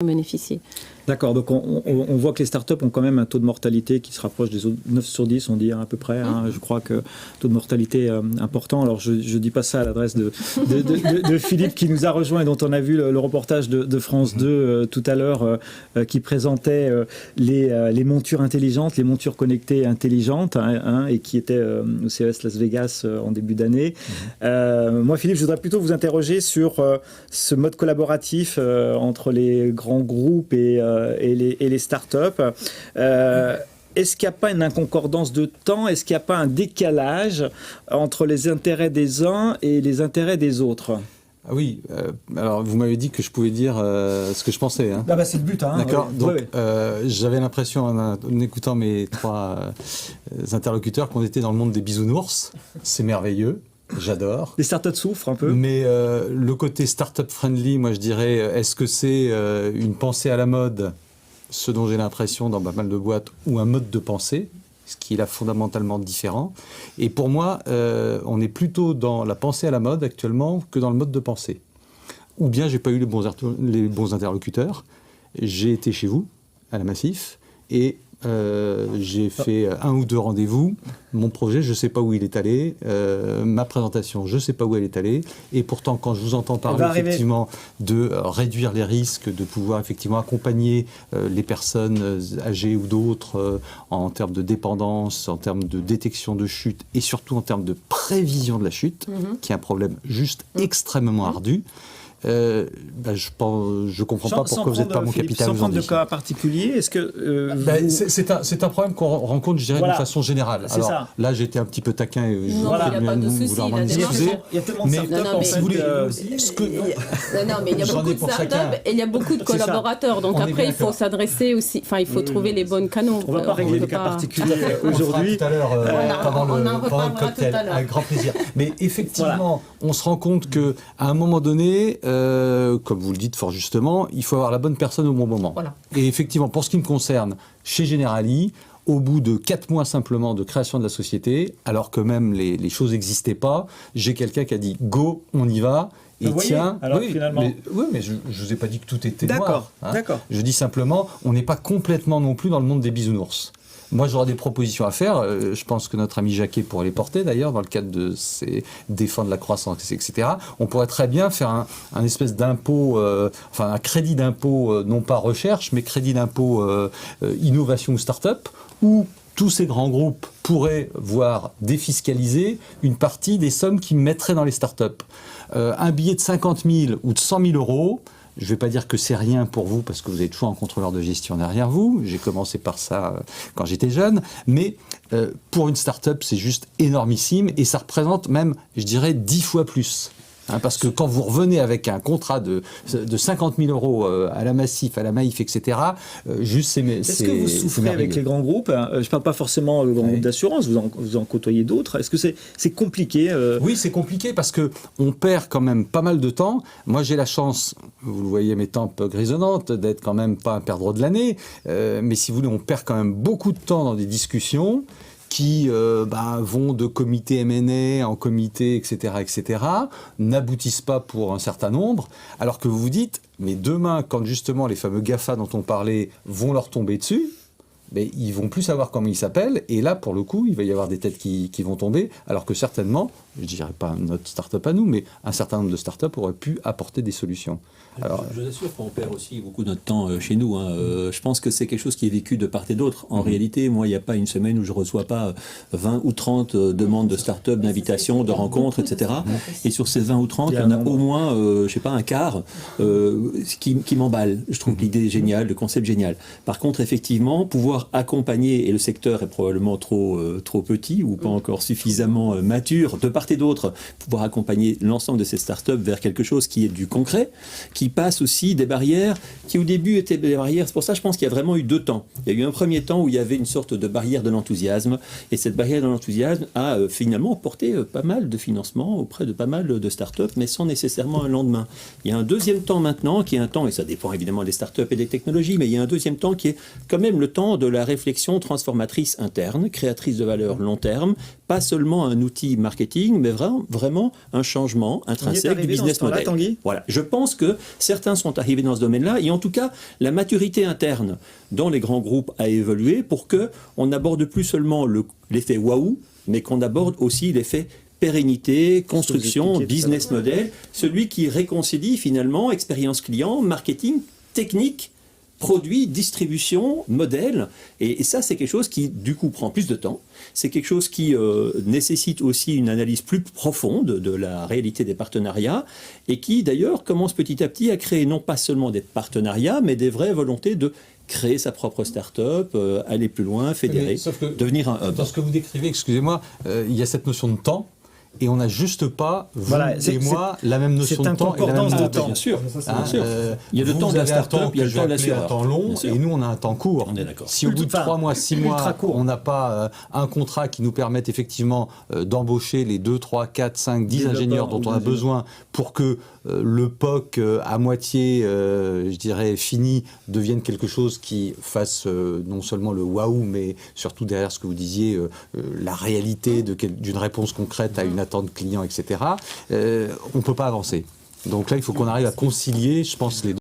bénéficier. D'accord, donc on voit que les startups ont quand même un taux de mortalité qui se rapproche des autres 9 sur 10, on dit à peu près. Je crois que taux de mortalité important. Alors je ne dis pas ça à l'adresse de Philippe qui nous a rejoint et dont on a vu le reportage de France 2 tout à l'heure qui présentait les montures intelligentes, les montures connectées intelligentes et qui était au CES Las Vegas en début d'année. Moi Philippe, je voudrais plutôt vous interroger sur ce mode collaboratif entre les grands groupes et les startups. Est-ce qu'il n'y a pas une inconcordance de temps? Est-ce qu'il n'y a pas un décalage entre les intérêts des uns et les intérêts des autres? Ah oui, alors vous m'avez dit que je pouvais dire ce que je pensais. Hein. Ah bah c'est le but. Hein, d'accord, ouais. donc Ouais. J'avais l'impression en écoutant mes trois interlocuteurs qu'on était dans le monde des bisounours. C'est merveilleux. J'adore. Les startups souffrent un peu. Mais le côté startup friendly, moi je dirais, est-ce que c'est une pensée à la mode, ce dont j'ai l'impression dans pas mal de boîtes, ou un mode de pensée, ce qui est là fondamentalement différent. Et pour moi, on est plutôt dans la pensée à la mode actuellement que dans le mode de pensée. Ou bien j'ai pas eu les bons interlocuteurs. J'ai été chez vous, à la Massif, et j'ai fait 1 ou 2 rendez-vous. Mon projet, je ne sais pas où il est allé. Ma présentation, je ne sais pas où elle est allée. Et pourtant, quand je vous entends parler effectivement de réduire les risques, de pouvoir effectivement accompagner les personnes âgées ou d'autres en termes de dépendance, en termes de détection de chute et surtout en termes de prévision de la chute, qui est un problème juste extrêmement ardu. Je comprends pas pourquoi vous n'êtes pas mon capital. Sans prendre de cas particuliers, est-ce que c'est un problème qu'on rencontre, je dirais, de façon générale. Alors ça. Là, j'étais un petit peu taquin et je il n'y a pas de souci. Il y a tellement de startups, si vous voulez, mais il y a beaucoup de startups et il y a beaucoup de collaborateurs. Donc après, il faut s'adresser aussi. Enfin, il faut trouver les bons canaux. On ne va pas régler les cas particuliers aujourd'hui. Tout à l'heure pendant le cocktail, avec grand plaisir. Mais effectivement, on se rend compte que à un moment donné, comme vous le dites fort justement, il faut avoir la bonne personne au bon moment. Voilà. Et effectivement, pour ce qui me concerne, chez Generali, au bout de 4 mois simplement de création de la société, alors que même les choses n'existaient pas, j'ai quelqu'un qui a dit « go, on y va ». Et tiens, alors finalement... mais je ne vous ai pas dit que tout était noir. D'accord. Je dis simplement, on n'est pas complètement non plus dans le monde des bisounours. Moi, j'aurais des propositions à faire. Je pense que notre ami Jacquet pourrait les porter, d'ailleurs, dans le cadre de défendre la croissance, etc. On pourrait très bien faire un espèce d'impôt, un crédit d'impôt, non pas recherche, mais crédit d'impôt innovation ou start-up, où tous ces grands groupes pourraient voir défiscaliser une partie des sommes qu'ils mettraient dans les start-up. Un billet de 50 000 ou de 100 000 euros, je ne vais pas dire que c'est rien pour vous, parce que vous avez toujours un contrôleur de gestion derrière vous. J'ai commencé par ça quand j'étais jeune. Mais pour une start-up, c'est juste énormissime. Et ça représente même, je dirais, 10 fois plus. Parce que quand vous revenez avec un contrat de 50 000 euros à la Massif, à la Maïf, etc., juste c'est... Est-ce que vous souffrez avec les grands groupes? Je ne parle pas forcément de grands groupes d'assurance, vous en côtoyez d'autres. Est-ce que c'est compliqué Oui, c'est compliqué parce qu'on perd quand même pas mal de temps. Moi, j'ai la chance, vous le voyez, mes tempes grisonnantes, d'être quand même pas un perdreau de l'année. Mais si vous voulez, on perd quand même beaucoup de temps dans des discussions qui vont de comité M&A en comité, etc., n'aboutissent pas pour un certain nombre, alors que vous vous dites, mais demain, quand justement les fameux GAFA dont on parlait vont leur tomber dessus, mais ils vont plus savoir comment ils s'appellent, et là, pour le coup, il va y avoir des têtes qui vont tomber, alors que certainement, je ne dirais pas notre start-up à nous, mais un certain nombre de start-up auraient pu apporter des solutions. Alors, je vous assure qu'on perd aussi beaucoup de notre temps chez nous. Je pense que c'est quelque chose qui est vécu de part et d'autre. En réalité, moi, il n'y a pas une semaine où je ne reçois pas 20 ou 30 demandes de start-up, d'invitations, de rencontres, etc. Et sur ces 20 ou 30, il y en a au moins, je ne sais pas, un quart qui m'emballe. Je trouve l'idée géniale, le concept génial. Par contre, effectivement, pouvoir accompagner, et le secteur est probablement trop petit ou pas encore suffisamment mature, de part et d'autre, pouvoir accompagner l'ensemble de ces start-up vers quelque chose qui est du concret, qui passe aussi des barrières qui au début étaient des barrières. C'est pour ça que je pense qu'il y a vraiment eu 2 temps. Il y a eu un premier temps où il y avait une sorte de barrière de l'enthousiasme, et cette barrière de l'enthousiasme a finalement porté pas mal de financement auprès de pas mal de start-up, mais sans nécessairement un lendemain. Il y a un deuxième temps maintenant, qui est un temps, et ça dépend évidemment des start-up et des technologies, mais il y a un deuxième temps qui est quand même le temps de la réflexion transformatrice interne, créatrice de valeur long terme, pas seulement un outil marketing, mais vraiment un changement intrinsèque du business model. Voilà. Je pense que Certains sont arrivés dans ce domaine-là, et en tout cas, la maturité interne dans les grands groupes a évolué pour qu'on n'aborde plus seulement l'effet waouh, mais qu'on aborde aussi l'effet pérennité, construction, business model, celui qui réconcilie finalement expérience client, marketing, technique, produit, distribution, modèle. Et ça, c'est quelque chose qui, du coup, prend plus de temps. C'est quelque chose qui nécessite aussi une analyse plus profonde de la réalité des partenariats et qui, d'ailleurs, commence petit à petit à créer non pas seulement des partenariats, mais des vraies volontés de créer sa propre start-up, aller plus loin, fédérer, devenir un hub. Dans ce que vous décrivez, excusez-moi, il y a cette notion de temps. Et on n'a juste pas, vous et moi, la même notion de temps. C'est une concordance de temps. Bien sûr. Il y a le temps de la start-up, il y a le temps de l'assureur. Un temps long, et nous, on a un temps court. On est d'accord. Si au bout de 3 mois, 6 mois, on n'a pas un contrat qui nous permette effectivement d'embaucher les 2, 3, 4, 5, 10 ingénieurs dont on a besoin pour que le POC à moitié, je dirais, fini, devienne quelque chose qui fasse non seulement le waouh, mais surtout derrière ce que vous disiez, la réalité d'une réponse concrète à une attente client, etc., on ne peut pas avancer. Donc là, il faut qu'on arrive à concilier, je pense, les deux.